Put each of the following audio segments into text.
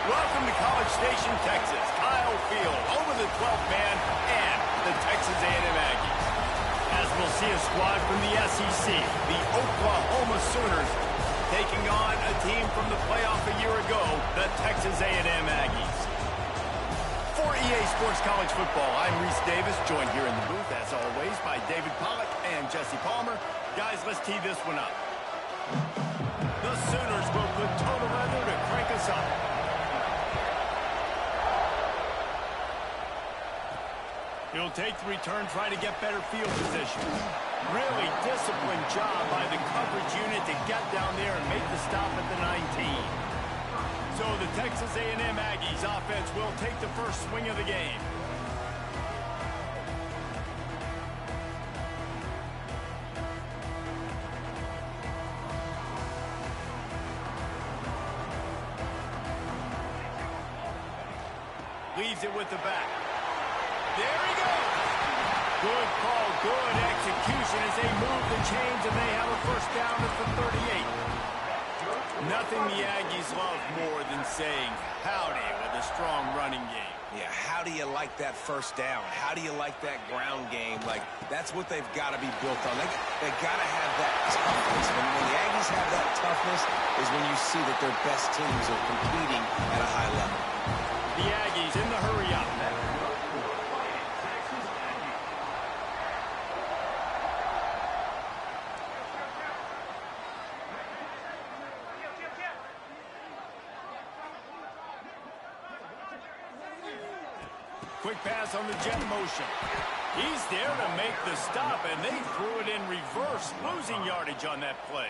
Welcome to College Station, Texas. Kyle Field over the 12th man and the Texas A&M Aggies. As we'll see a squad from the SEC, the Oklahoma Sooners, taking on a team from the playoff a year ago, the Texas A&M Aggies. For EA Sports College Football, I'm Reese Davis, joined here in the booth, as always, by David Pollack and Jesse Palmer. Guys, let's tee this one up. The Sooners will put total weather to crank us up. He'll take the return, try to get better field position. Really disciplined job by the coverage unit to get down there and make the stop at the 19. So the Texas A&M Aggies offense will take the first swing of the game. Leaves it with the back. There he goes. Good call, good execution as they move the chains and they have a first down at the 38. Nothing the Aggies love more than saying howdy with a strong running game. Yeah, how do you like that first down? How do you like that ground game? Like, that's what they've got to be built on. They got to have that toughness. When the Aggies have that toughness is when you see that their best teams are competing at a high level. The Aggies in the hurry up. Quick pass on the jet motion. He's there to make the stop, and they threw it in reverse, losing yardage on that play.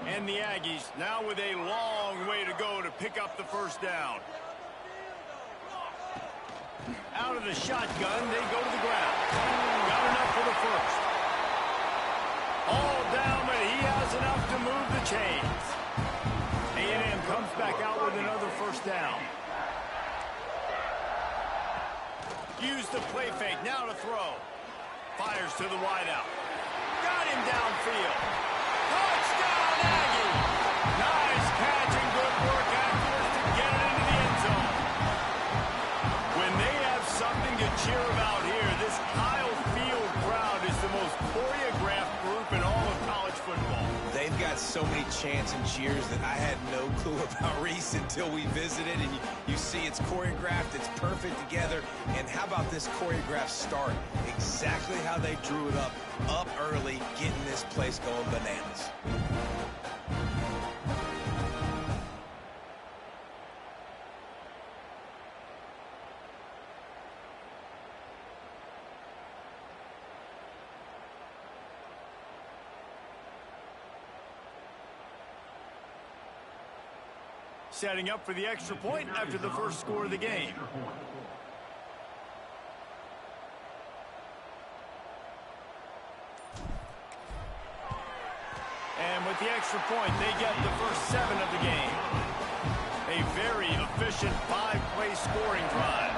And the Aggies now with a long way to go to pick up the first down. Out of the shotgun, they go to the ground. Got enough for the first. All down, but he has enough to move the chains. A&M comes back out with another first down. Use the play fake, now to throw. Fires to the wideout. Got him downfield. Touchdown, Aggie! Nice catch and good work afterwards to get it into the end zone. When they have something to cheer about here, this Kyle Field crowd is the most choreographed group in all of college football. They've got so many chants and cheers that I had no clue about Reese until we visited, and you see it's choreographed, it's perfect together. And how about this choreographed start? Exactly how they drew it up early, getting this place going bananas. Setting up for the extra point after the first score of the game. And with the extra point, they get the first 7 of the game. A very efficient 5-play scoring drive.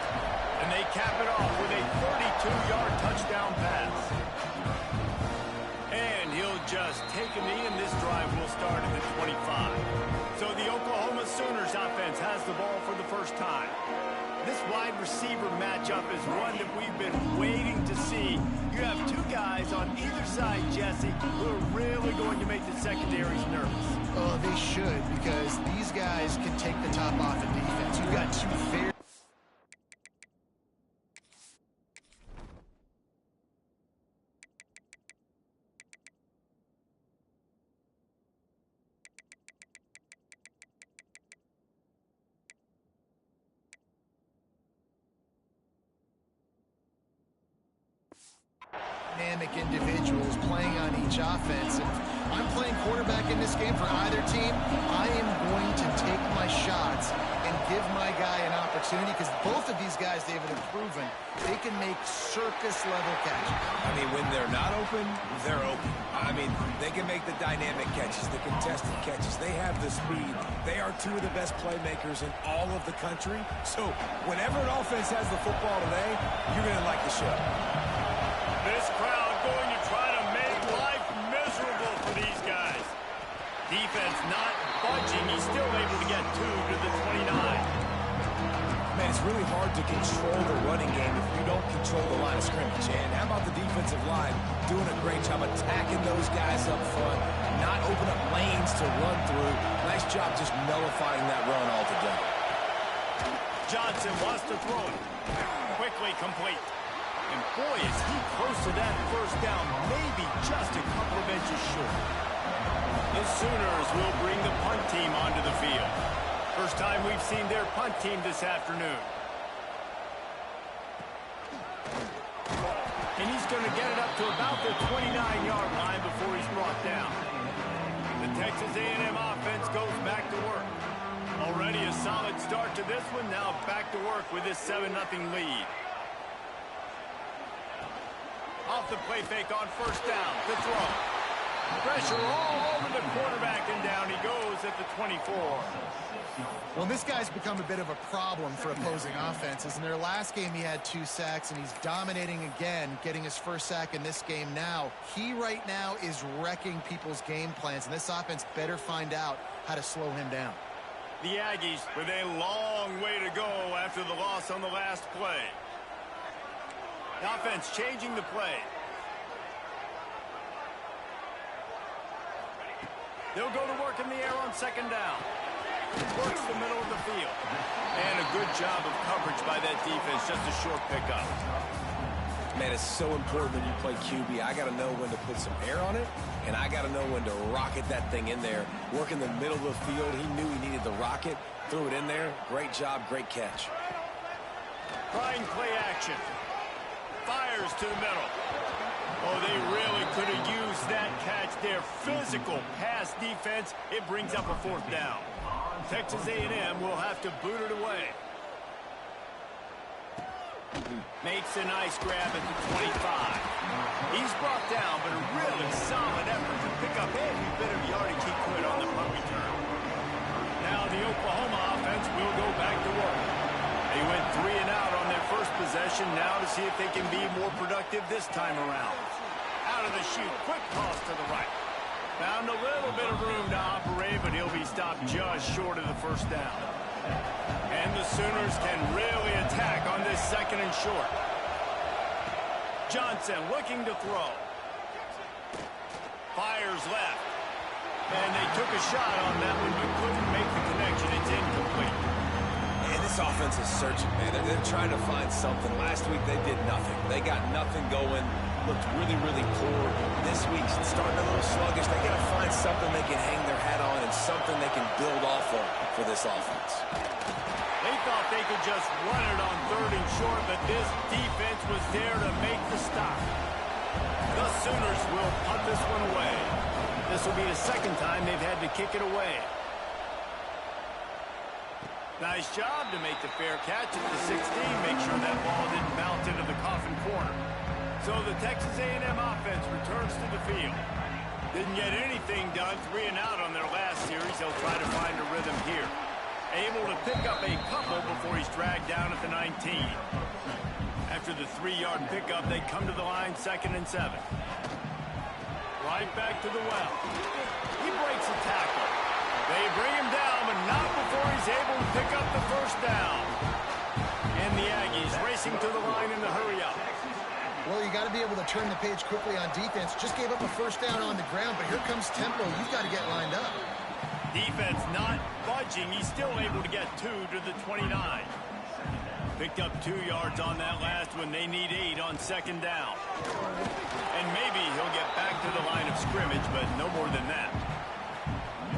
And they cap it off with a 32-yard touchdown pass. And he'll just take a knee, and this drive will start at the 25. So the Oklahoma Sooners offense has the ball for the first time. This wide receiver matchup is one that we've been waiting to see. You have two guys on either side, Jesse, who are really going to make the secondaries nervous. Oh, they should, because these guys can take the top off in defense. You've got two very dynamic individuals playing on each offense. If I'm playing quarterback in this game for either team, I am going to take my shots and give my guy an opportunity, because both of these guys, David, have proven they can make circus-level catches. I mean, when they're not open, they're open. I mean, they can make the dynamic catches, the contested catches. They have the speed. They are two of the best playmakers in all of the country. So whenever an offense has the football today, you're going to like the show. This crowd going to try to make life miserable for these guys. Defense not budging. He's still able to get 2 to the 29. really hard to control the running game if you don't control the line of scrimmage. And how about the defensive line doing a great job attacking those guys up front, not open up lanes to run through. Nice job just nullifying that run altogether. Johnson wants to throw it. Quickly complete. And boy, is he close to that first down, maybe just a couple of inches short. The Sooners will bring the punt team onto the field. First time we've seen their punt team this afternoon. And he's going to get it up to about the 29-yard line before he's brought down. The Texas A&M offense goes back to work. Already a solid start to this one. Now back to work with this 7-0 lead. Off the play fake on first down. The throw. Pressure all over the quarterback, and down he goes at the 24. Well, this guy's become a bit of a problem for opposing offenses. In their last game, he had 2 sacks, and he's dominating again, getting his first sack in this game now. He right now is wrecking people's game plans, and this offense better find out how to slow him down. The Aggies with a long way to go after the loss on the last play. The offense changing the play. They'll go to work in the air on second down. Works the middle of the field. And a good job of coverage by that defense. Just a short pickup. Man, it's so important when you play QB. I got to know when to put some air on it, and I got to know when to rocket that thing in there. Work in the middle of the field. He knew he needed the rocket. Threw it in there. Great job, great catch. Trying play action. Fires to the middle. Oh, they really could have used that catch there. Physical pass defense. It brings up a fourth down. Texas A&M will have to boot it away. Makes a nice grab at the 25. He's brought down, but a really solid effort to pick up every bit of yardage he could on the punt return. Now the Oklahoma offense will go back to work. They went 3 and out on their first possession. Now to see if they can be more productive this time around. Out of the chute, quick toss to the right. Found a little bit of room to operate, but he'll be stopped just short of the first down. And the Sooners can really attack on this second and short. Johnson looking to throw. Fires left. And they took a shot on that one, but couldn't make the connection. It's incomplete. And this offense is searching, man. They're trying to find something. Last week they did nothing. They got nothing going. Looked really, really poor. This week's starting a little sluggish. They got to find something they can hang their hat on and something they can build off of for this offense. They thought they could just run it on third and short, but this defense was there to make the stop. The Sooners will punt this one away. This will be the second time they've had to kick it away. Nice job to make the fair catch at the 16. Make sure that ball didn't bounce into the coffin corner. So the Texas A&M offense returns to the field. Didn't get anything done, 3 and out on their last series. They'll try to find a rhythm here. Able to pick up a couple before he's dragged down at the 19. After the 3-yard pickup, they come to the line 2nd and 7. Right back to the well. He breaks a tackle. They bring him down, but not before he's able to pick up the first down. And the Aggies racing to the line in the hurry-up. Well, you got to be able to turn the page quickly on defense. Just gave up a first down on the ground, but here comes tempo. You've got to get lined up. Defense not budging. He's still able to get 2 to the 29. Picked up 2 yards on that last one. They need 8 on second down. And maybe he'll get back to the line of scrimmage, but no more than that.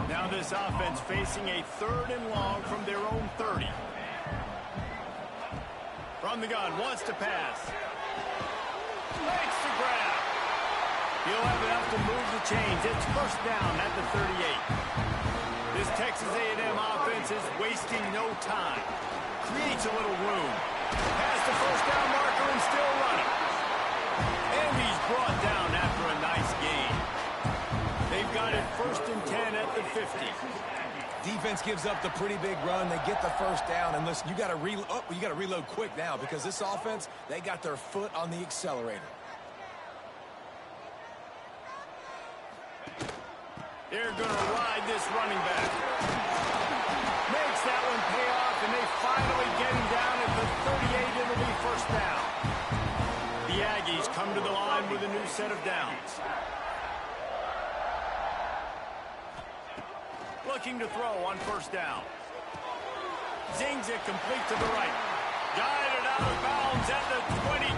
Now this offense facing a 3rd and long from their own 30. From the gun, wants to pass. Makes the grab. He'll have enough to move the chains. It's first down at the 38. This Texas A&M offense is wasting no time. Creates a little room. Past the first down marker and still running. And he's brought down after a nice gain. They've got it 1st and 10 at the 50. Defense gives up the pretty big run. They get the first down. And listen, you got to reload quick now because this offense, they got their foot on the accelerator. They're going to ride this running back. Makes that one pay off, and they finally get him down at the the new set of downs. Looking to throw on first down. Zings it complete to the right. Guided out of bounds at the 22.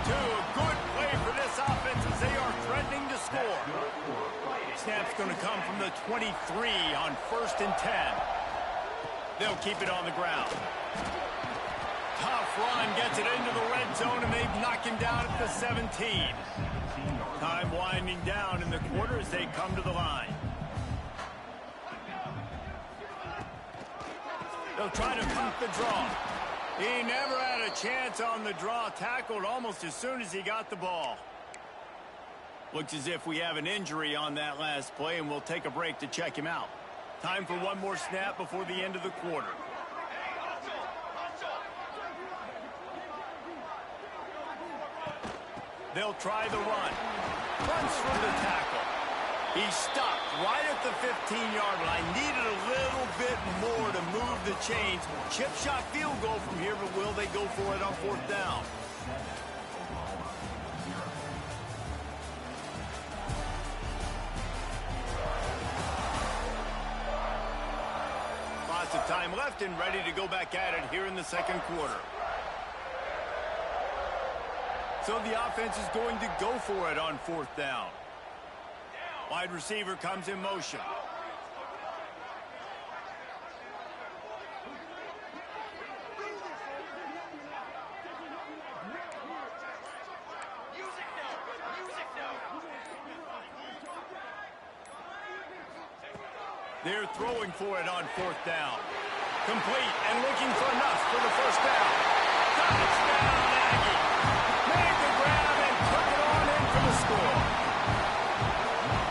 Good play for this offense as they are threatening to score. Snap's going to come from the 23 on 1st and 10. They'll keep it on the ground. Tough run gets it into the red zone, and they've knocked him down at the 17. Time winding down in the quarter as they come to the line. They'll try to pump the draw. He never had a chance on the draw. Tackled almost as soon as he got the ball. Looks as if we have an injury on that last play, and we'll take a break to check him out. Time for one more snap before the end of the quarter. They'll try the run. Runs through the tackle. He stopped right at the 15-yard line. Needed a little bit more to move the chains. Chip shot field goal from here, but will they go for it on 4th down? Lots of time left and ready to go back at it here in the second quarter. So the offense is going to go for it on 4th down. Wide receiver comes in motion. They're throwing for it on 4th down. Complete and looking for enough for the first down. Touchdown, Aggie. Made the grab and took it on in for the score.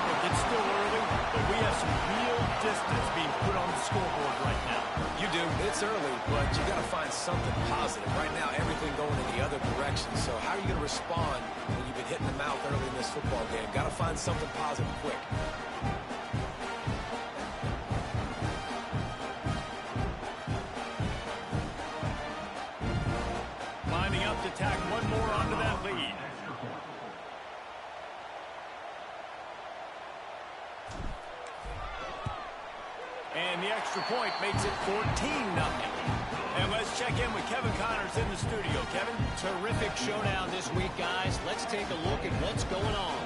Look, it's still early, but we have some real distance being put on the scoreboard right now. You do. It's early, but you got to find something positive. Right now, everything going in the other direction. So how are you going to respond when you've been hitting the mouth early in this football game? Got to find something positive quick. Lining up to tack one more onto that lead. And the extra point makes it 14-0. And let's check in with Kevin Connors in the studio. Kevin? Terrific showdown this week, guys. Let's take a look at what's going on.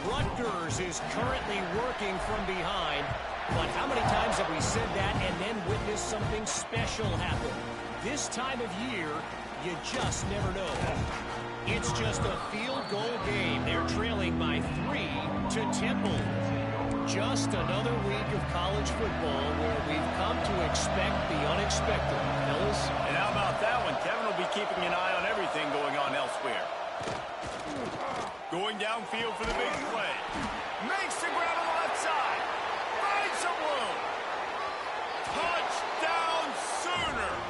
Rutgers is currently working from behind. But how many times have we said that and then witnessed something special happen? This time of year, you just never know. It's just a field goal game. They're trailing by 3 to Temple. Just another week of college football where we've come to expect the unexpected, fellas. And how about that one? Kevin will be keeping an eye on everything going on elsewhere. Going downfield for the big play. Makes the grab on the left side. Finds some room. Touchdown Sooners.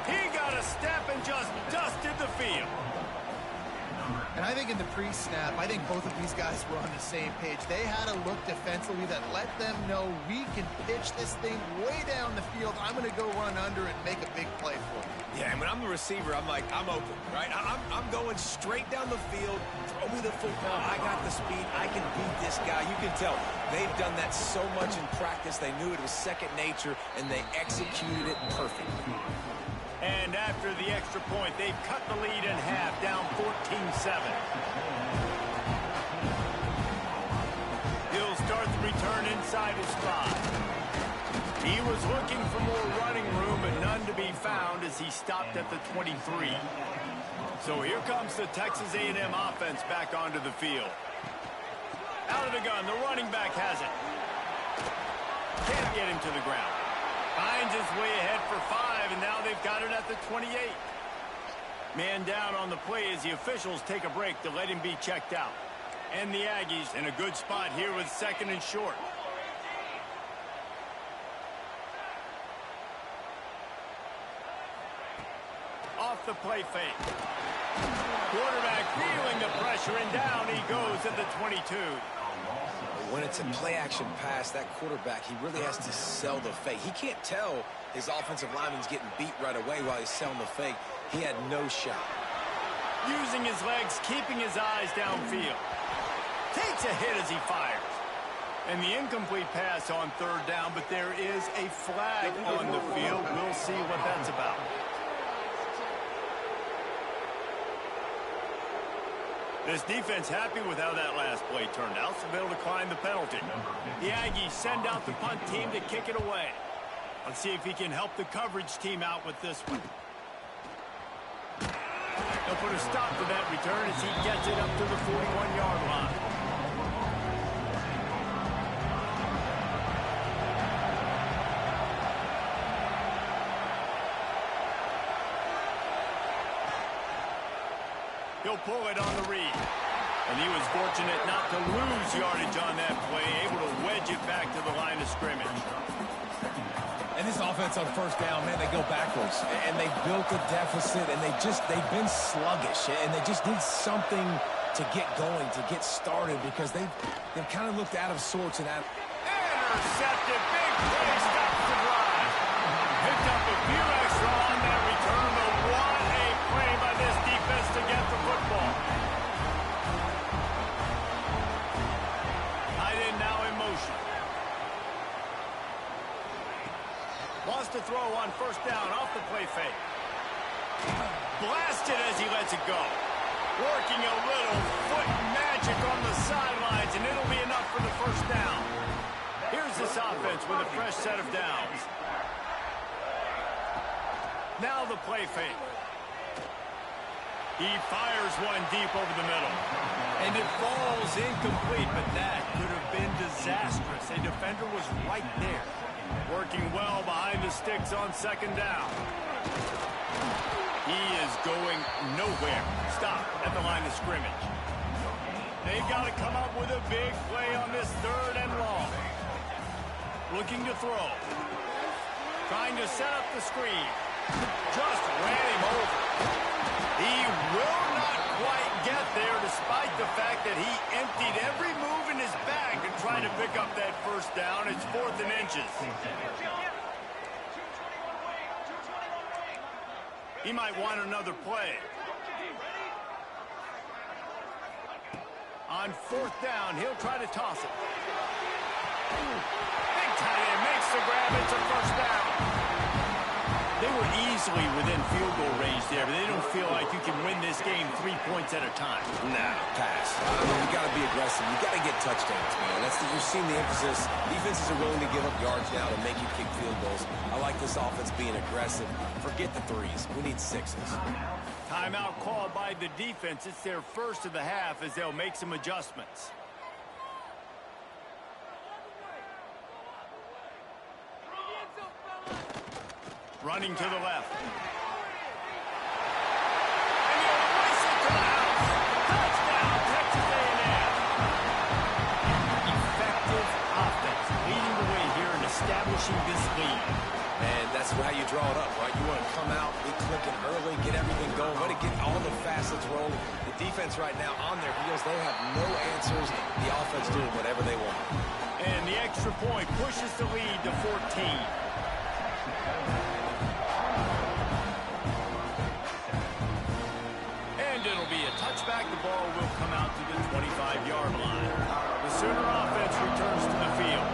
He got a step and just dusted the field. And I think in the pre-snap, I think both of these guys were on the same page. They had a look defensively that let them know we can pitch this thing way down the field. I'm going to go run under and make a big play for you. Yeah, and when I'm the receiver, I'm like, I'm open, right? I'm going straight down the field. Throw me the football. I got the speed. I can beat this guy. You can tell they've done that so much in practice. They knew it was second nature, and they executed it perfectly. And after the extra point, they've cut the lead in half, down 14-7. He'll start the return inside his 5. He was looking for more running room, but none to be found as he stopped at the 23. So here comes the Texas A&M offense back onto the field. Out of the gun, the running back has it. Can't get him to the ground. Finds his way ahead for 5, and now they've got it at the 28. Man down on the play as the officials take a break to let him be checked out. And the Aggies in a good spot here with 2nd and short. Off the play fake. Quarterback feeling the pressure, and down he goes at the 22. When it's a play-action pass, that quarterback, he really has to sell the fake. He can't tell his offensive lineman's getting beat right away while he's selling the fake. He had no shot. Using his legs, keeping his eyes downfield. Takes a hit as he fires. And the incomplete pass on third down, but there is a flag on the field. We'll see what that's about. This defense happy with how that last play turned out, so they'll decline the penalty. The Aggies send out the punt team to kick it away. Let's see if he can help the coverage team out with this one. They'll put a stop to that return as he gets it up to the 41-yard line. He'll pull it on the read. And he was fortunate not to lose yardage on that play, able to wedge it back to the line of scrimmage. And this offense on first down, man, they go backwards. And they built a deficit, and they've been sluggish. And they just need something to get going, to get started, because they've kind of looked out of sorts and out. Intercepted, big play, stops the drive. Picked up a few extra on that return, but what a play by this defense to get the football. Tight end now in motion. Wants to throw on first down off the play fake. Blasted as he lets it go. Working a little foot magic on the sidelines, and it'll be enough for the first down. Here's this offense with a fresh set of downs. Now the play fake. He fires one deep over the middle. And it falls incomplete, but that could have been disastrous. A defender was right there. Working well behind the sticks on second down. He is going nowhere. Stop at the line of scrimmage. They've got to come up with a big play on this third and long. Looking to throw. Trying to set up the screen. Just ran him over. He will not quite get there despite the fact that he emptied every move in his bag to try to pick up that first down. It's 4th and inches. He might want another play. On 4th down, he'll try to toss it. Big tight end makes the grab. It's a first down. They were easily within field goal range there, but they don't feel like you can win this game 3 points at a time. Nah, pass. I mean, you got to be aggressive. You got to get touchdowns, man. You've seen the emphasis. Defenses are willing to give up yards now to make you kick field goals. I like this offense being aggressive. Forget the threes. We need sixes. Timeout called by the defense. It's their first of the half as they'll make some adjustments. Running to the left. And he'll race it to the house. Touchdown, Texas A&M. Effective offense, leading the way here and establishing this lead. And that's how you draw it up, right? You want to come out, be clicking early, get everything going, want to get all the facets rolling. The defense right now on their heels, they have no answers. The offense doing whatever they want. And the extra point pushes the lead to 14. It'll be a touchback. The ball will come out to the 25-yard line. The Sooner offense returns to the field.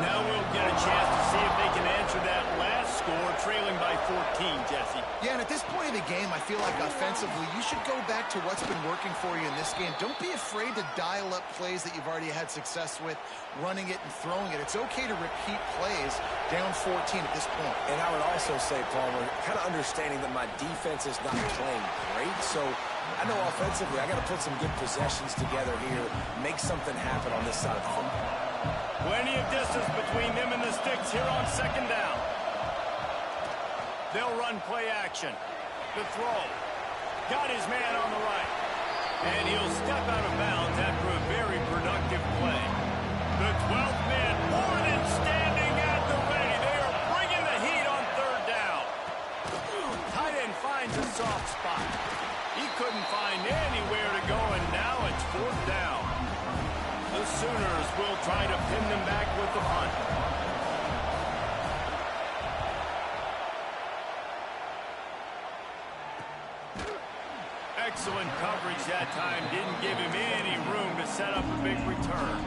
Now we'll get a chance to see if they can answer that last score, trailing by 14, Jesse. Yeah, and at this point in the game, I feel like offensively, you should go back to what's been working for you in this game. Don't be afraid to dial up plays that you've already had success with, running it and throwing it. It's okay to repeat plays down 14 at this point. And I would also say, Palmer, kind of understanding that my defense is not playing great, so I know offensively I got to put some good possessions together here, make something happen on this side of the football. Plenty of distance between them and the sticks here on second down. They'll run play action. The throw. Got his man on the right. And he'll step out of bounds after a very productive play. The 12th man more than standing at the ready. They are bringing the heat on third down. Tight end finds a soft spot. He couldn't find anywhere to go, and now it's 4th down. The Sooners will try to pin them back with the punt. Excellent coverage that time. Didn't give him any room to set up a big return.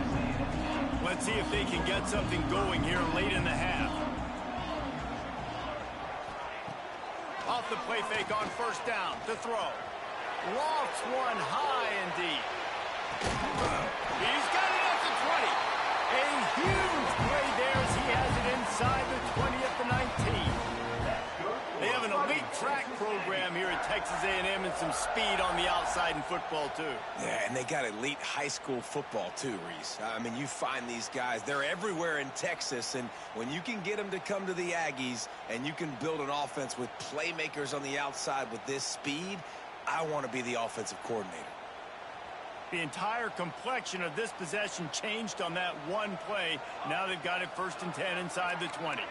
Let's see if they can get something going here late in the half. Off the play fake on first down to throw. Lofts one high and deep. He's got it at the 20. A huge play there as he has it inside the 20 at the 19. They have an elite track program here at Texas A&M and some speed on the outside in football, too. Yeah, and they got elite high school football, too, Reese. I mean, you find these guys, they're everywhere in Texas, and when you can get them to come to the Aggies and you can build an offense with playmakers on the outside with this speed, I want to be the offensive coordinator. The entire complexion of this possession changed on that one play. Now they've got it 1st and 10 inside the 20.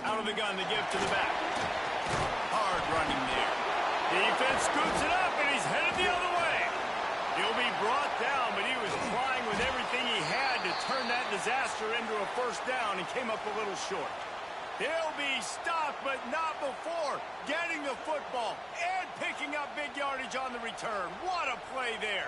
Out of the gun, the give to the back. Hard running there. Defense scoops it up, and he's headed the other way. He'll be brought down, but he was trying with everything he had to turn that disaster into a 1st down and came up a little short. He'll be stopped, but not before getting the football and picking up big yardage on the return. What a play there.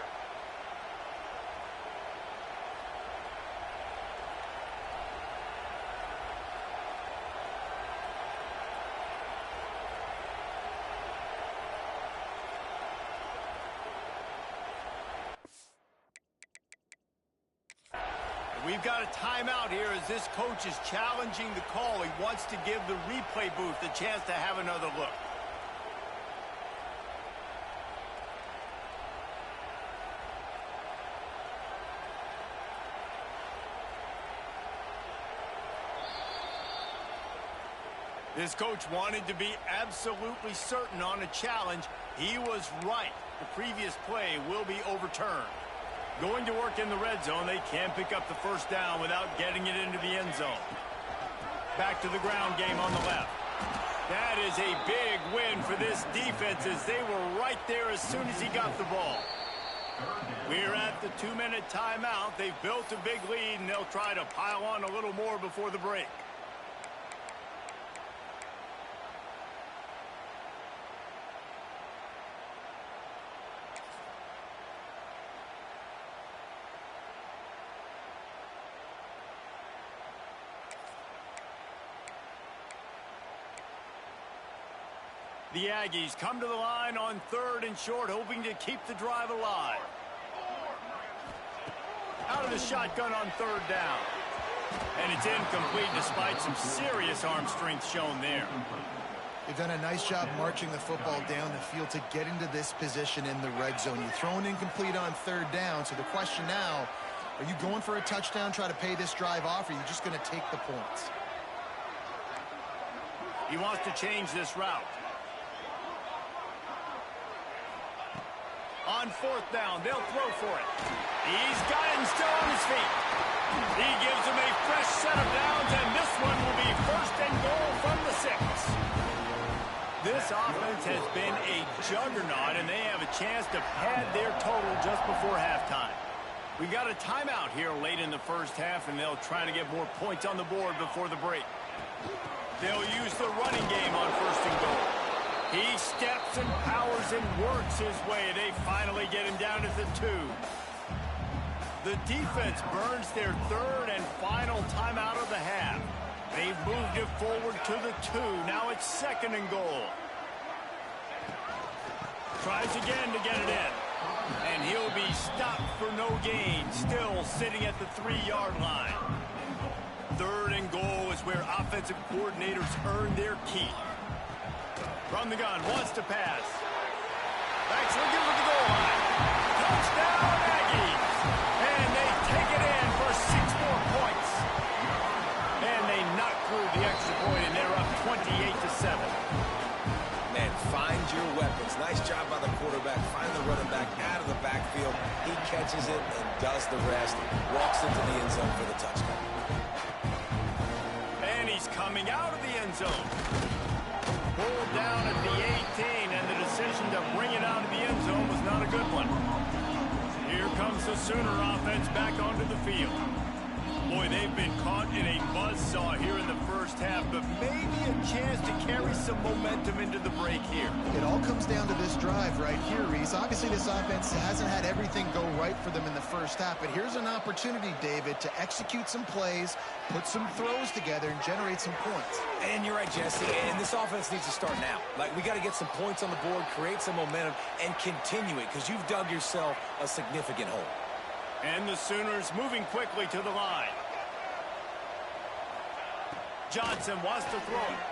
We've got a timeout here as this coach is challenging the call. He wants to give the replay booth a chance to have another look. This coach wanted to be absolutely certain on a challenge. He was right. The previous play will be overturned. Going to work in the red zone, they can't pick up the 1st down without getting it into the end zone. Back to the ground game on the left. That is a big win for this defense as they were right there as soon as he got the ball. We're at the 2-minute timeout. They've built a big lead, and they'll try to pile on a little more before the break. The Aggies come to the line on 3rd and short, hoping to keep the drive alive. Out of the shotgun on 3rd down. And it's incomplete despite some serious arm strength shown there. They've done a nice job marching the football down the field to get into this position in the red zone. You throw an incomplete on 3rd down, so the question now, are you going for a touchdown, try to pay this drive off, or are you just going to take the points? He wants to change this route. On 4th down, they'll throw for it. He's got it and still on his feet. He gives him a fresh set of downs, and this one will be 1st and goal from the 6. This offense has been a juggernaut, and they have a chance to pad their total just before halftime. We got a timeout here late in the 1st half, and they'll try to get more points on the board before the break. They'll use the running game on 1st and goal. He steps and powers and works his way. They finally get him down to the 2. The defense burns their 3rd and final timeout of the half. They've moved it forward to the 2. Now it's 2nd and goal. Tries again to get it in. And he'll be stopped for no gain. Still sitting at the 3-yard line. 3rd and goal is where offensive coordinators earn their keep. From the gun, wants to pass. Backs looking for the goal line. Touchdown, Aggies! And they take it in for 6 more points. And they knock through the extra point, and they're up 28-7. Man, find your weapons. Nice job by the quarterback. Find the running back out of the backfield. He catches it and does the rest. Walks into the end zone for the touchdown. And he's coming out of the end zone. Pulled down at the 18, and the decision to bring it out of the end zone was not a good one. Here comes the Sooner offense back onto the field. Boy, they've been caught in a buzzsaw buzzsaw here in the first half, but maybe a chance to carry some momentum into the break here. It all comes down to this drive right here, Reese. Obviously, this offense hasn't had everything go right for them in the first half, but here's an opportunity, David, to execute some plays, put some throws together, and generate some points. And you're right, Jesse, and this offense needs to start now. Like, we got to get some points on the board, create some momentum, and continue it, because you've dug yourself a significant hole. And the Sooners moving quickly to the line. Johnson wants to throw it.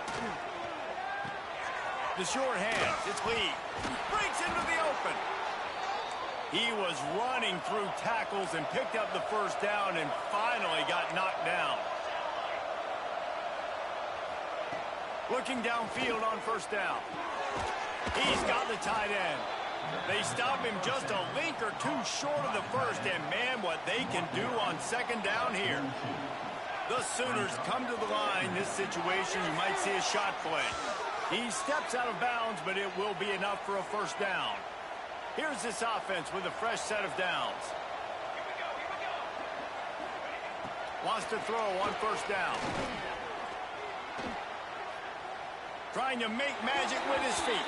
The short hands, it's Lee. Breaks into the open. He was running through tackles and picked up the first down and finally got knocked down. Looking downfield on first down. He's got the tight end. They stop him just a link or two short of the first, and man, what they can do on second down here. The Sooners come to the line. This situation, you might see a shot play. He steps out of bounds, but it will be enough for a first down. Here's this offense with a fresh set of downs. Wants to throw on first down. Trying to make magic with his feet.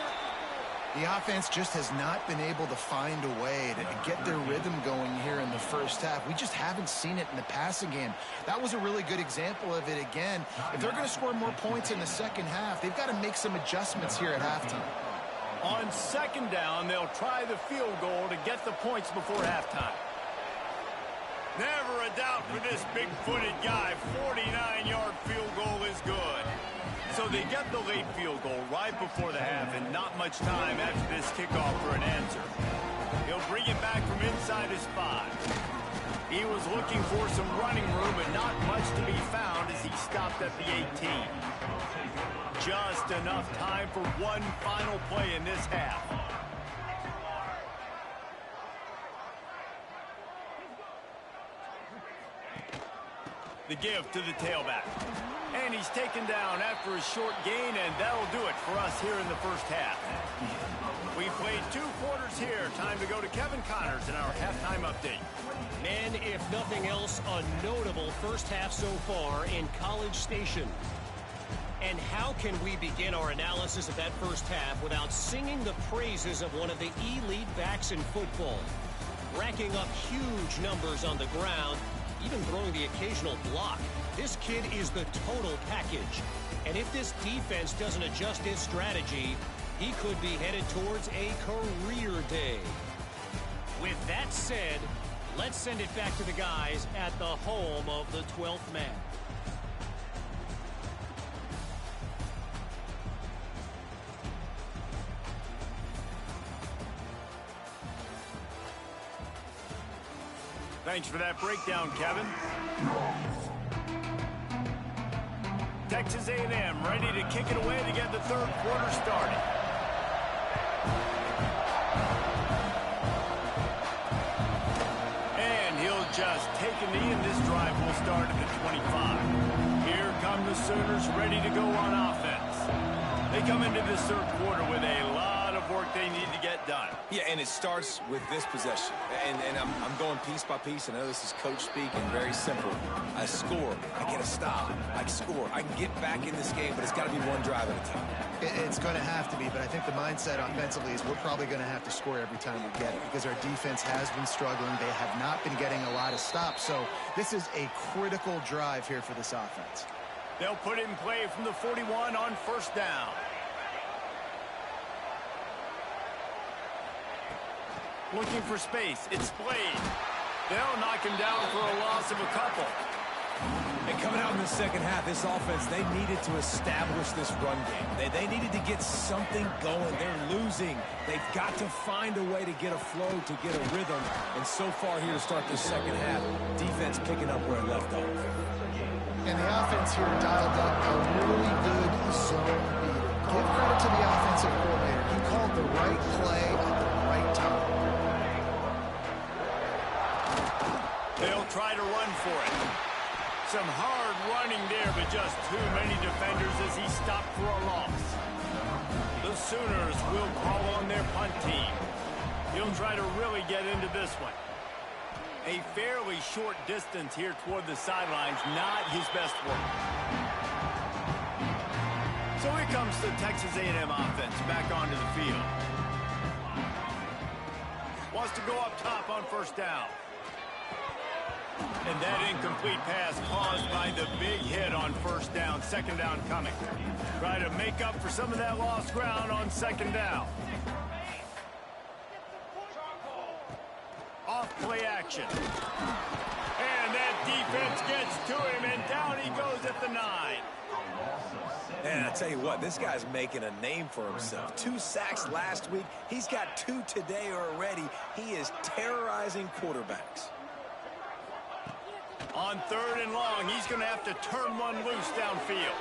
The offense just has not been able to find a way to get their rhythm going here in the first half. We just haven't seen it in the passing game. That was a really good example of it again. If they're going to score more points in the second half, they've got to make some adjustments here at halftime. On second down, they'll try the field goal to get the points before halftime. Never a doubt for this big-footed guy. 49-yard field goal is good. So they get the late field goal right before the half, and not much time after this kickoff for an answer. He'll bring it back from inside his 5. He was looking for some running room, but not much to be found as he stopped at the 18. Just enough time for one final play in this half. The give to the tailback. And he's taken down after a short gain, and that'll do it for us here in the first half. We played 2 quarters here. Time to go to Kevin Connors in our halftime update. And if nothing else, a notable first half so far in College Station. And how can we begin our analysis of that first half without singing the praises of one of the elite backs in football? Racking up huge numbers on the ground, even throwing the occasional block. This kid is the total package. And if this defense doesn't adjust its strategy, he could be headed towards a career day. With that said, let's send it back to the guys at the home of the 12th man. Thanks for that breakdown, Kevin. Texas A&M ready to kick it away to get the third quarter started. And he'll just take a knee, and this drive will start at the 25. Here come the Sooners ready to go on offense. They come into this third quarter with a lot of work they need to get done. Yeah, and it starts with this possession. And I'm going piece by piece. I know this is coach speak and very simple. I score. I get a stop. I score. I can get back in this game, but it's got to be one drive at a time. It's going to have to be, but I think the mindset offensively is we're probably going to have to score every time we get it because our defense has been struggling. They have not been getting a lot of stops. So this is a critical drive here for this offense. They'll put it in play from the 41 on first down. Looking for space. It's Blade. They'll knock him down for a loss of a couple. And coming out in the second half, this offense, they needed to establish this run game. They needed to get something going. They're losing. They've got to find a way to get a flow, to get a rhythm. And so far here to start the second half, defense picking up where it left off. And the offense here dialed up a really good zone beat. Give credit to the offensive coordinator. He called the right play at the right time. They'll try to run for it. Some hard running there, but just too many defenders as he stopped for a loss. The Sooners will call on their punt team. He'll try to really get into this one. A fairly short distance here toward the sidelines, not his best work. So here comes the Texas A&M offense back onto the field. Wants to go up top on first down. And that incomplete pass caused by the big hit on first down. Second down coming. Try to make up for some of that lost ground on second down. Off play action. And that defense gets to him, and down he goes at the 9. And I tell you what, this guy's making a name for himself. 2 sacks last week. He's got 2 today already. He is terrorizing quarterbacks. On 3rd and long, he's going to have to turn one loose downfield.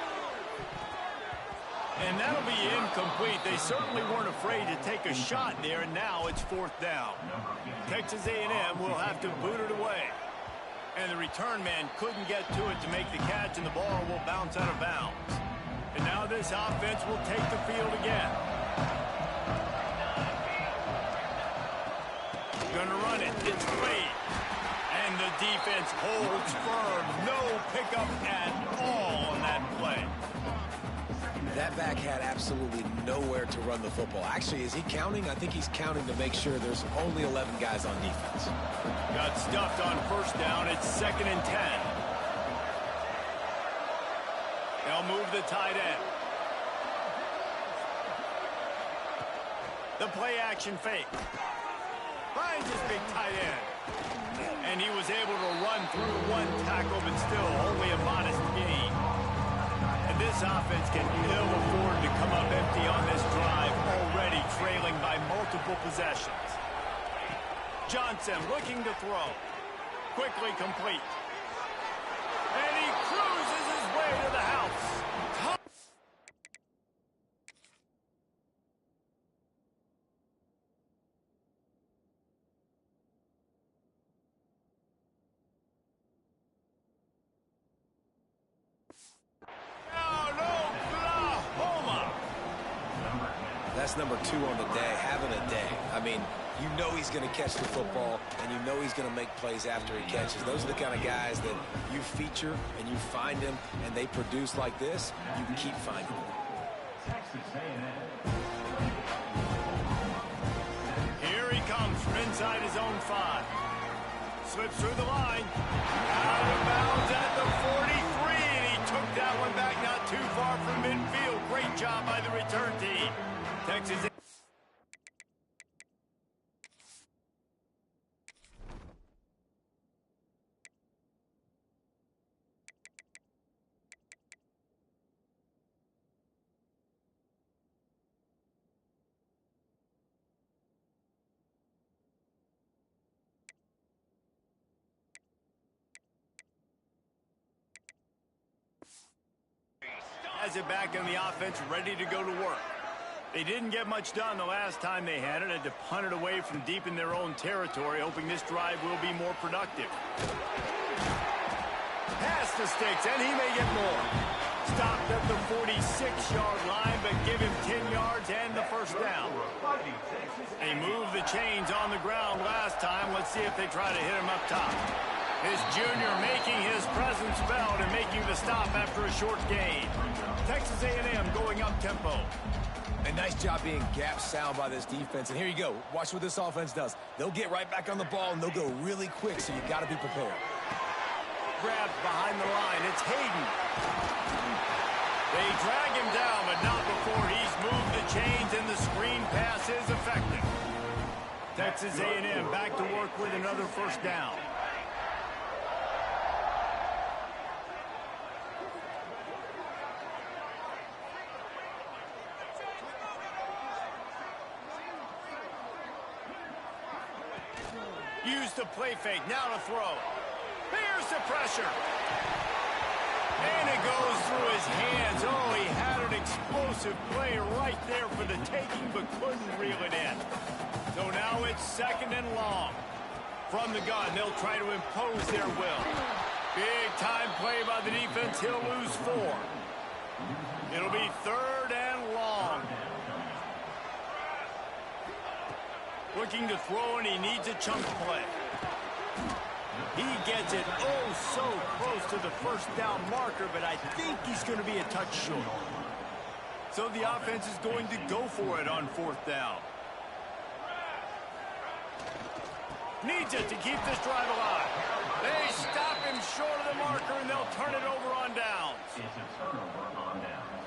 And that'll be incomplete. They certainly weren't afraid to take a shot there, and now it's 4th down. Texas A&M will have to boot it away. And the return man couldn't get to it to make the catch, and the ball will bounce out of bounds. And now this offense will take the field again. Gonna run it. It's late. And the defense holds firm. No pickup at all on that play. That back had absolutely nowhere to run the football. Actually, is he counting? I think he's counting to make sure there's only 11 guys on defense. Got stuffed on first down. It's 2nd and 10. They'll move the tight end. The play action fake. Finds his big tight end. And he was able to run through one tackle, but still only a modest gain. And this offense can ill afford to come up empty on this drive, already trailing by multiple possessions. Johnson looking to throw. Quickly complete. And he cruises his way to the house. That's number 2 on the day, having a day. I mean, you know he's going to catch the football, and you know he's going to make plays after he catches. Those are the kind of guys that you feature and you find them, and they produce like this. You can keep finding them. Here he comes from inside his own 5. Slips through the line. Out of bounds at the 43, and he took that one back not too far from midfield. Great job by the return team. Texas. Has it back in the offense, ready to go to work. They didn't get much done the last time they had to punt it away from deep in their own territory, hoping this drive will be more productive. Pass the sticks, and he may get more. Stopped at the 46-yard line, but give him 10 yards and the first down. They moved the chains on the ground last time. Let's see if they try to hit him up top. This junior making his presence felt and making the stop after a short gain. Texas A&M going up tempo. A nice job being gap sound by this defense. And here you go. Watch what this offense does. They'll get right back on the ball, and they'll go really quick, so you got to be prepared. Grabbed behind the line. It's Hayden. They drag him down, but not before he's moved the chains, and the screen pass is effective. Texas A&M back to work with another first down. Use the play fake. Now to throw. Here's the pressure. And it goes through his hands. Oh, he had an explosive play right there for the taking, but couldn't reel it in. So now it's 2nd and long. From the gun, they'll try to impose their will. Big time play by the defense. He'll lose 4. It'll be 3rd and long. Looking to throw, and he needs a chunk play. He gets it oh so close to the first down marker, but I think he's going to be a touch short. So the offense is going to go for it on fourth down. Needs it to keep this drive alive. They stop him short of the marker, and they'll turn it over on downs. It's a turnover on downs.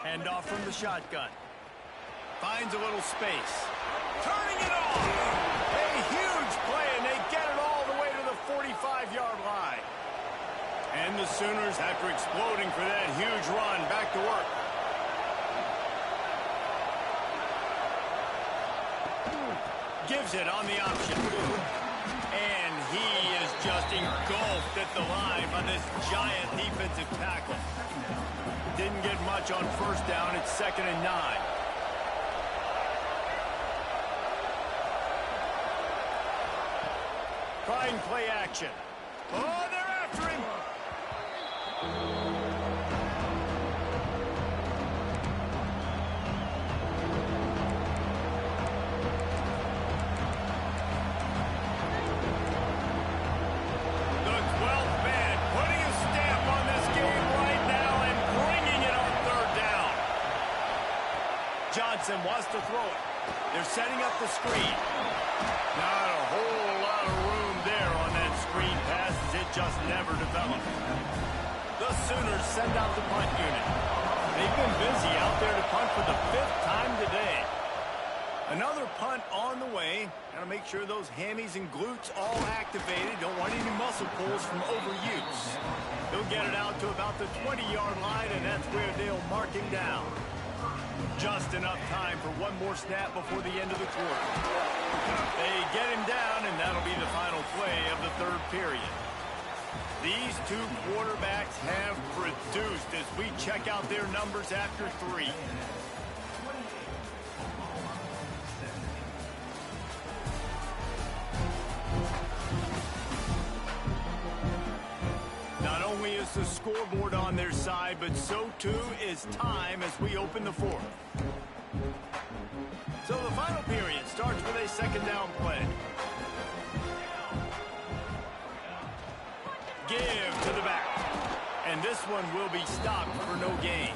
Hand off from the shotgun. Finds a little space. Turning it on. A huge play, and they get it all the way to the 45-yard line. And the Sooners, after exploding for that huge run, back to work. Gives it on the option. And he is just engulfed at the line by this giant defensive tackle. Didn't get much on first down. It's 2nd and 9. Trying play action. Oh, they're after him. The 12th man putting a stamp on this game right now and bringing it on third down. Johnson wants to throw it. They're setting up the screen. Not a whole lot of room there on that screen pass as it just never developed. The Sooners send out the punt unit. They've been busy out there to punt for the 5th time today. Another punt on the way. Got to make sure those hammies and glutes all activated. Don't want any muscle pulls from overuse. They'll get it out to about the 20-yard line, and that's where they'll mark him down. Just enough time for one more snap before the end of the quarter. They get him down, and that'll be the final play of the 3rd period. These two quarterbacks have produced as we check out their numbers after 3. Not only is the scoreboard on their side, but so too is time as we open the 4th. So the final period starts with a 2nd down play. Give to the back. And this one will be stopped for no gain.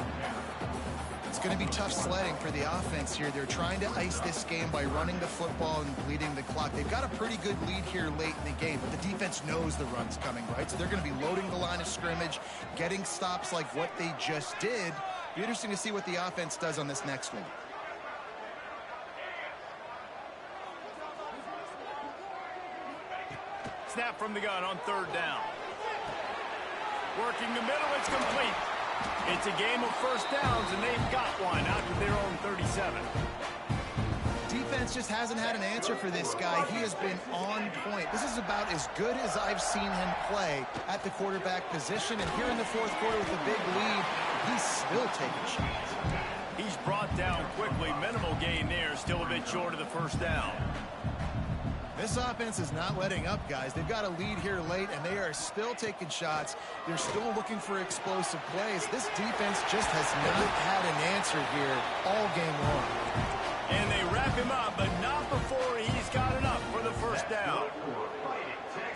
It's going to be tough sledding for the offense here. They're trying to ice this game by running the football and bleeding the clock. They've got a pretty good lead here late in the game, but the defense knows the run's coming, right? So they're going to be loading the line of scrimmage, getting stops like what they just did. Be interesting to see what the offense does on this next one. Snap from the gun on 3rd down. Working the middle, it's complete. It's a game of first downs, and they've got one out to their own 37. Defense just hasn't had an answer for this guy. He has been on point. This is about as good as I've seen him play at the quarterback position. And here in the 4th quarter with a big lead, he's still taking shots. He's brought down quickly. Minimal gain there. Still a bit short of the first down. This offense is not letting up, guys. They've got a lead here late, and they are still taking shots. They're still looking for explosive plays. This defense just has not had an answer here all game long. And they wrap him up, but not before he's got enough for the first down.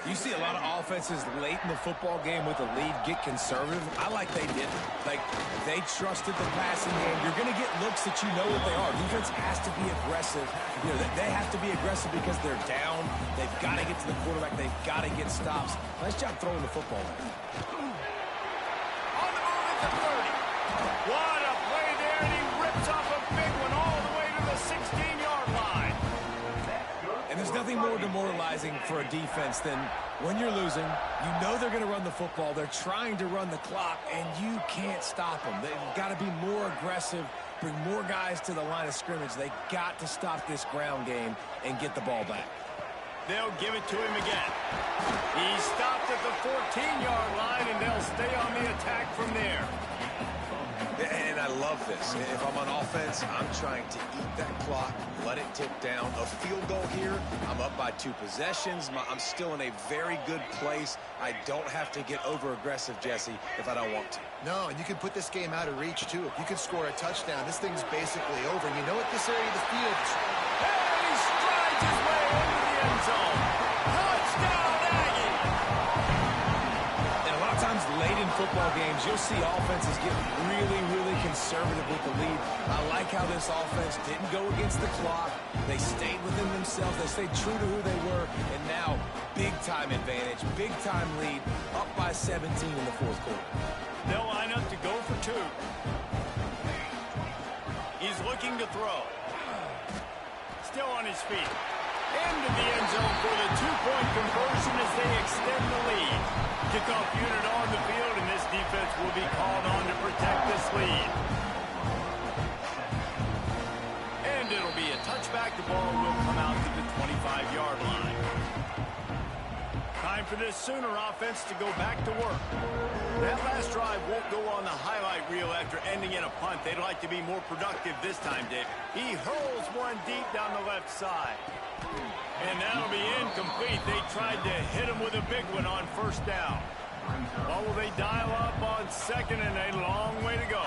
You see a lot of offenses late in the football game with a lead get conservative. I like they didn't. Like, they trusted the passing game. You're going to get looks that you know what they are. Defense has to be aggressive. You know, they have to be aggressive because they're down. They've got to get to the quarterback. They've got to get stops. Nice job throwing the football. On the move at the 30. What a play there, and he rips off a big one all the way to the 16-yard line. And there's nothing more demoralizing for a defense than when you're losing, you know they're going to run the football, they're trying to run the clock, and you can't stop them. They've got to be more aggressive, bring more guys to the line of scrimmage. They got to stop this ground game and get the ball back. They'll give it to him again. He stopped at the 14-yard line, and they'll stay on the attack from there. And I love this. If I'm on offense, I'm trying to eat that clock, let it tick down. A field goal here, I'm up by 2 possessions. I'm still in a very good place. I don't have to get over-aggressive, Jesse, if I don't want to. No, and you can put this game out of reach, too. If you can score a touchdown, this thing's basically over. And you know what this area of the field is? And he strides his way into the end zone. Touchdown, Aggie! And a lot of times late in football games, you'll see offenses get really, really conservative with the lead. I like how this offense didn't go against the clock. They stayed within themselves. They stayed true to who they were. And now, big-time advantage, big-time lead, up by 17 in the fourth quarter. They'll line up to go for 2. He's looking to throw. Still on his feet. Into the end zone for the 2-point conversion as they extend the lead. Kickoff unit on the field, and this defense will be called on to protect this lead. And it'll be a touchback. The ball will come out to the 25-yard line. Time for this Sooner offense to go back to work. That last drive won't go on the highlight reel after ending in a punt. They'd like to be more productive this time, Dave. He hurls one deep down the left side. And that'll be incomplete. They tried to hit him with a big one on first down. What will they dial up on second, and a long way to go?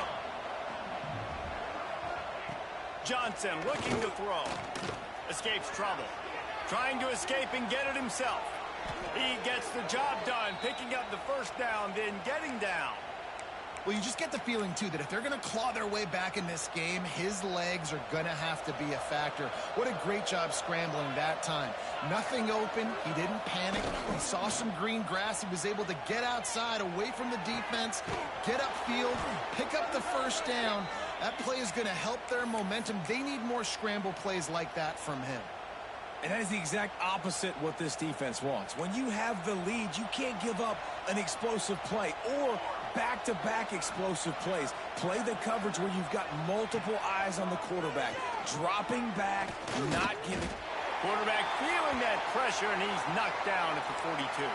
Johnson looking to throw. Escapes trouble. Trying to escape and get it himself. He gets the job done, picking up the first down, then getting down. Well, you just get the feeling, too, that if they're going to claw their way back in this game, his legs are going to have to be a factor. What a great job scrambling that time. Nothing open. He didn't panic. He saw some green grass. He was able to get outside, away from the defense, get upfield, pick up the first down. That play is going to help their momentum. They need more scramble plays like that from him. And that is the exact opposite what this defense wants. When you have the lead, you can't give up an explosive play or back-to-back explosive plays. Play the coverage where you've got multiple eyes on the quarterback. Dropping back, not giving. Quarterback feeling that pressure, and he's knocked down at the 42.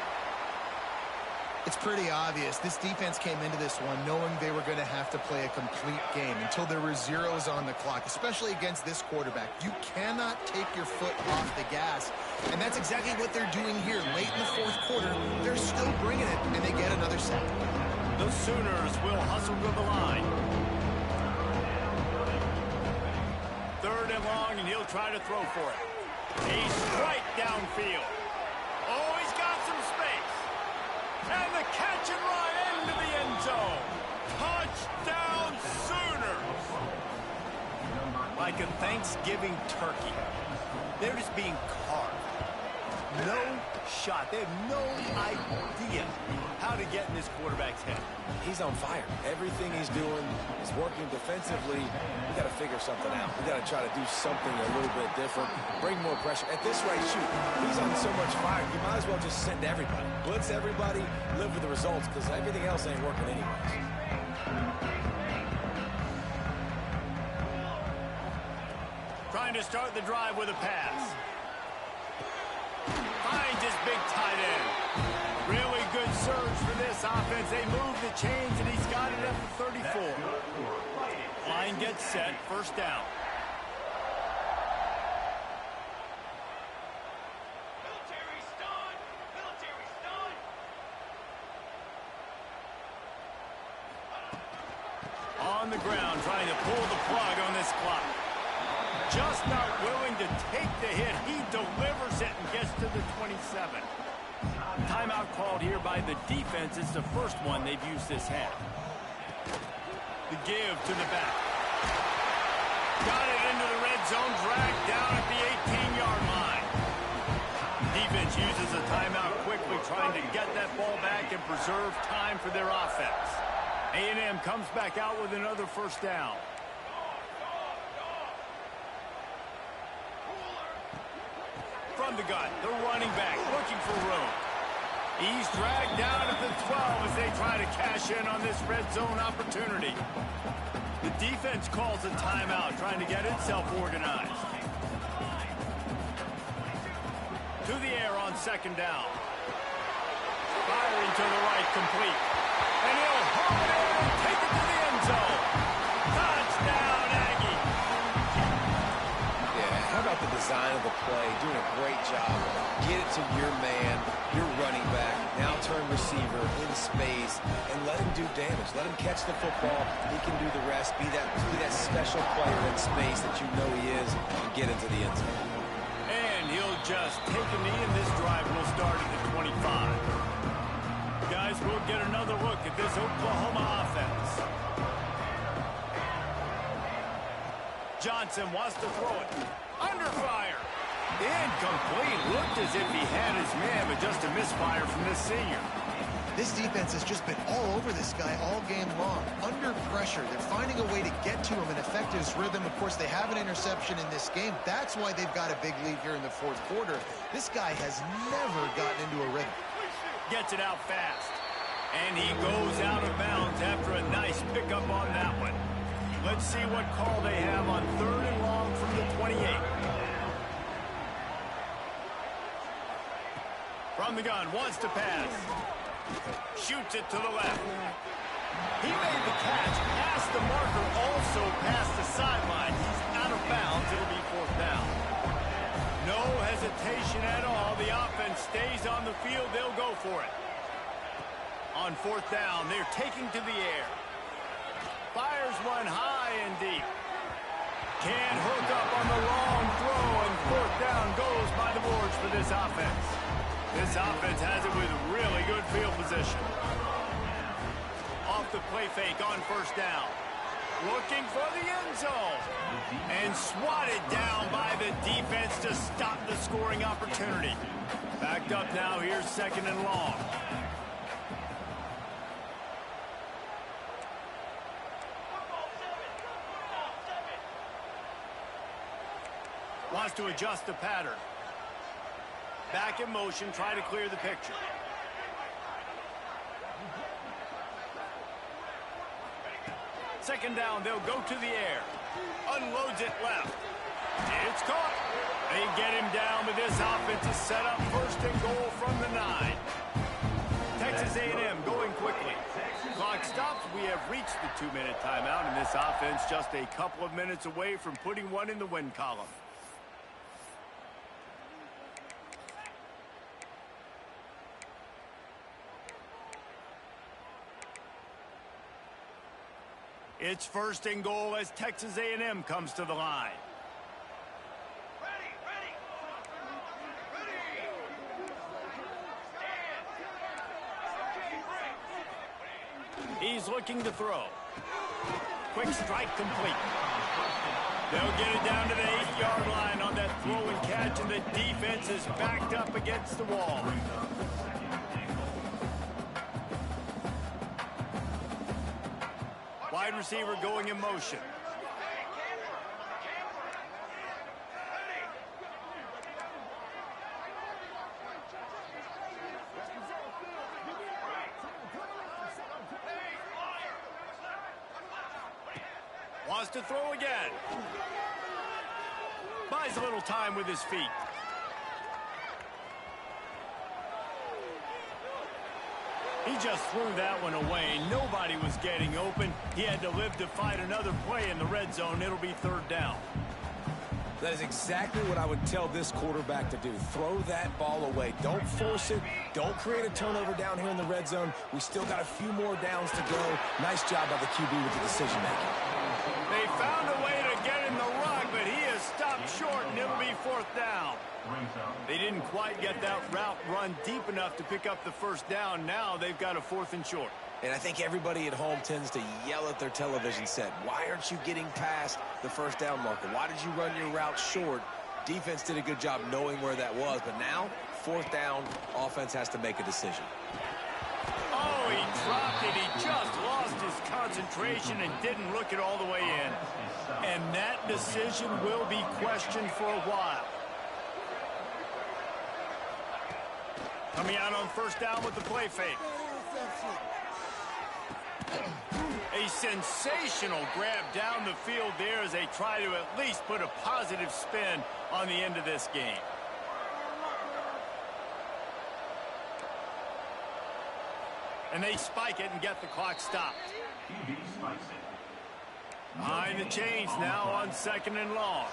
It's pretty obvious. This defense came into this one knowing they were going to have to play a complete game until there were zeros on the clock, especially against this quarterback. You cannot take your foot off the gas, and that's exactly what they're doing here. Late in the fourth quarter, they're still bringing it, and they get another sack. The Sooners will hustle to the line. 3rd and long, and he'll try to throw for it. He's right downfield. Oh, he's got some space. And the catch and run into the end zone. Touchdown, Sooners. Like a Thanksgiving turkey. They're just being carved. No shot. They have no idea how to get in this quarterback's head. He's on fire. Everything he's doing is working defensively. We got to figure something out. We got to try to do something a little bit different. Bring more pressure. At this rate, shoot, he's on so much fire. You might as well just send everybody. Blitz everybody. Live with the results because everything else ain't working anyways. Trying to start the drive with a pass. Finds his big tight end. Really good surge for this offense. They move the chains, and he's got it at the 34. Line gets set. First down. On the ground, trying to pull the plug on this clock. Just not willing to take the hit. He delivers it and gets to the 27. Timeout called here by the defense. It's the first one they've used this half. The give to the back. Got it into the red zone, dragged down at the 18-yard line. Defense uses a timeout quickly, trying to get that ball back and preserve time for their offense. A&M comes back out with another first down. From the gun, the running back looking for room. He's dragged down at the 12 as they try to cash in on this red zone opportunity. The defense calls a timeout, trying to get itself organized. To the air on second down. Firing to the right, complete. And he'll hop it in and take it to the end zone. design of the play, doing a great job. Get it to your man, your running back, now turn receiver in space, and let him do damage. Let him catch the football. He can do the rest. Be that special player in space that you know he is, and get into the end zone. And he'll just take a knee, and this drive will start at the 25. Guys, we'll get another look at this Oklahoma offense. Johnson wants to throw it. Under fire. Incomplete. Looked as if he had his man, but just a misfire from the senior. This defense has just been all over this guy all game long. Under pressure. They're finding a way to get to him and affect his rhythm. Of course, they have an interception in this game. That's why they've got a big lead here in the fourth quarter. This guy has never gotten into a rhythm. Gets it out fast. And he goes out of bounds after a nice pickup on that one. Let's see what call they have on 3rd and long from the 28. From the gun, wants to pass. Shoots it to the left. He made the catch as the marker also passed the sideline. He's out of bounds. It'll be 4th down. No hesitation at all. The offense stays on the field. They'll go for it. On 4th down, they're taking to the air. Fires one high and deep. Can't hook up on the long throw, and 4th down goes by the boards for this offense. This offense has it with really good field position. Off the play fake on 1st down. Looking for the end zone. And swatted down by the defense to stop the scoring opportunity. Backed up now, here's 2nd and long. Wants to adjust the pattern. Back in motion, try to clear the picture. Second down, they'll go to the air. Unloads it left. It's caught. They get him down, but this offense is set up 1st and goal from the 9. Texas A&M going quickly. Clock stops. We have reached the 2-minute timeout, and this offense just a couple of minutes away from putting one in the win column. It's 1st and goal as Texas A&M comes to the line. He's looking to throw. Quick strike complete. They'll get it down to the 8-yard line on that throw and catch, and the defense is backed up against the wall. Wide receiver going in motion. Wants to throw again. Buys a little time with his feet. He just threw that one away. Nobody was getting open. He had to live to fight another play in the red zone. It'll be 3rd down. That is exactly what I would tell this quarterback to do. Throw that ball away. Don't force it. Don't create a turnover down here in the red zone. We still got a few more downs to go. Nice job by the QB with the decision making. They found a way to get in the run, but he is stopped short, and it'll be 4th down. They didn't quite get that route run deep enough to pick up the 1st down. Now they've got a 4th and short. And I think everybody at home tends to yell at their television set. Why aren't you getting past the 1st down marker? Why did you run your route short? Defense did a good job knowing where that was, but now 4th down, offense has to make a decision. Oh, he dropped it. He just lost his concentration and didn't look it all the way in. And that decision will be questioned for a while. Coming out on 1st down with the play fake. A sensational grab down the field there as they try to at least put a positive spin on the end of this game. And they spike it and get the clock stopped. Behind the chains now on 2nd and long.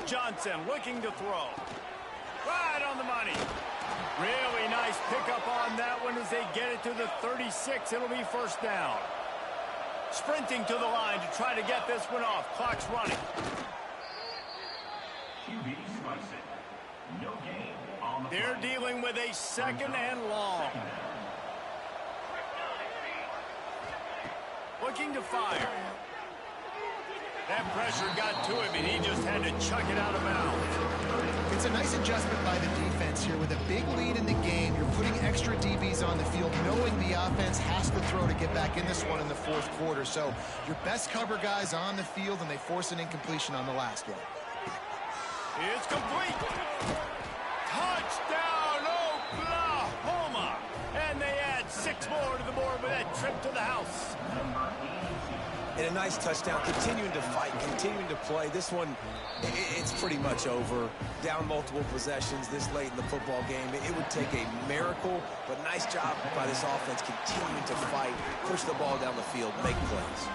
Johnson looking to throw. Right on the money. Really nice pickup on that one as they get it to the 36. It'll be first down. Sprinting to the line to try to get this one off. Clock's running. QB strikes it. No gain on the They're play. dealing with a second and long. Looking to fire. That pressure got to him, and he just had to chuck it out of bounds. It's a nice adjustment by the defense here. With a big lead in the game, you're putting extra DBs on the field, knowing the offense has to throw to get back in this one in the fourth quarter. So your best cover guys on the field, and they force an incompletion on the last one. It's complete. Touchdown, Oklahoma. And they add 6 more to the board with that trip to the house. And a nice touchdown, continuing to fight, continuing to play. This one, it's pretty much over. Down multiple possessions this late in the football game. It would take a miracle, but nice job by this offense continuing to fight, push the ball down the field, make plays.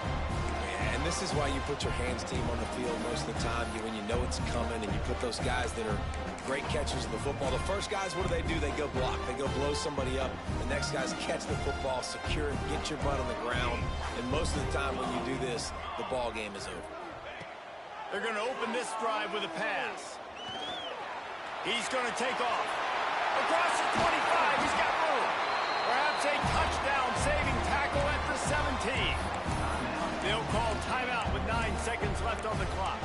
And this is why you put your hands team on the field most of the time, when you know it's coming, and you put those guys that are great catchers of the football. The first guys, what do? They go block. They go blow somebody up. The next guys catch the football, secure it, get your butt on the ground. And most of the time when you do this, the ball game is over. They're going to open this drive with a pass. He's going to take off. Across the 25, he's got room. Perhaps a touchdown-saving tackle at the 17. They'll call timeout with 9 seconds left on the clock.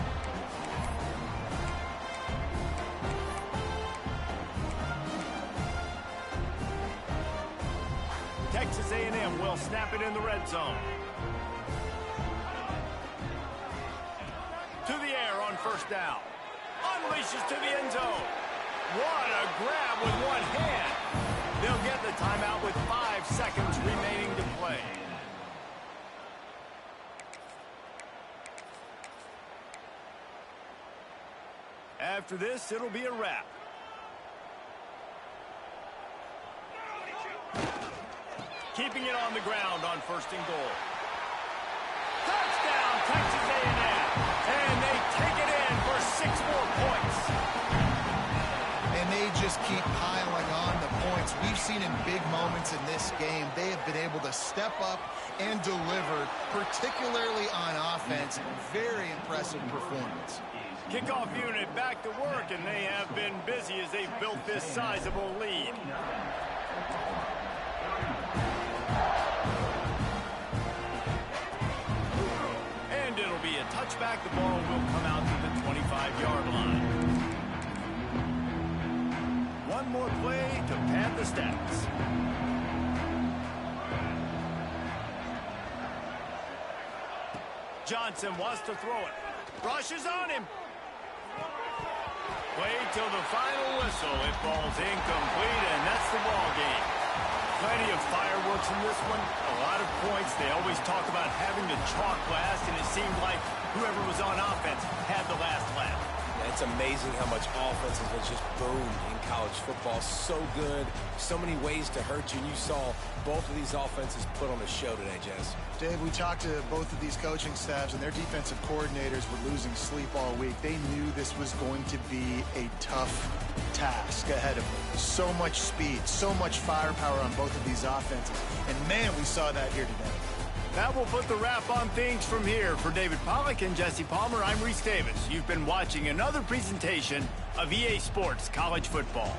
Texas A&M will snap it in the red zone. To the air on first down. Unleashes to the end zone. What a grab with one hand. They'll get the timeout with 5 seconds remaining to play. After this, it'll be a wrap. Keeping it on the ground on first and goal. Touchdown, Texas A&M. And they take it in for 6 more points. And they just keep piling on the points. We've seen in big moments in this game, they have been able to step up and deliver, particularly on offense. Very impressive performance. Kickoff unit back to work, and they have been busy as they've built this sizable lead. And it'll be a touchback. The ball will come out to the 25-yard line. One more play to pad the stats. Johnson wants to throw it. Rushes on him. Wait till the final whistle. It falls incomplete, and that's the ball game. Plenty of fireworks in this one. A lot of points. They always talk about having to chalk last, and it seemed like whoever was on offense had the last laugh. Yeah, it's amazing how much offense has just boomed in college football. So good. So many ways to hurt you. And you saw both of these offenses put on a show today, Jess. Dave, we talked to both of these coaching staffs, and their defensive coordinators were losing sleep all week. They knew this was going to be a tough task ahead of them. So much speed, so much firepower on both of these offenses. And, man, we saw that here today. That will put the wrap on things from here. For David Pollack and Jesse Palmer, I'm Reese Davis. You've been watching another presentation of EA Sports College Football.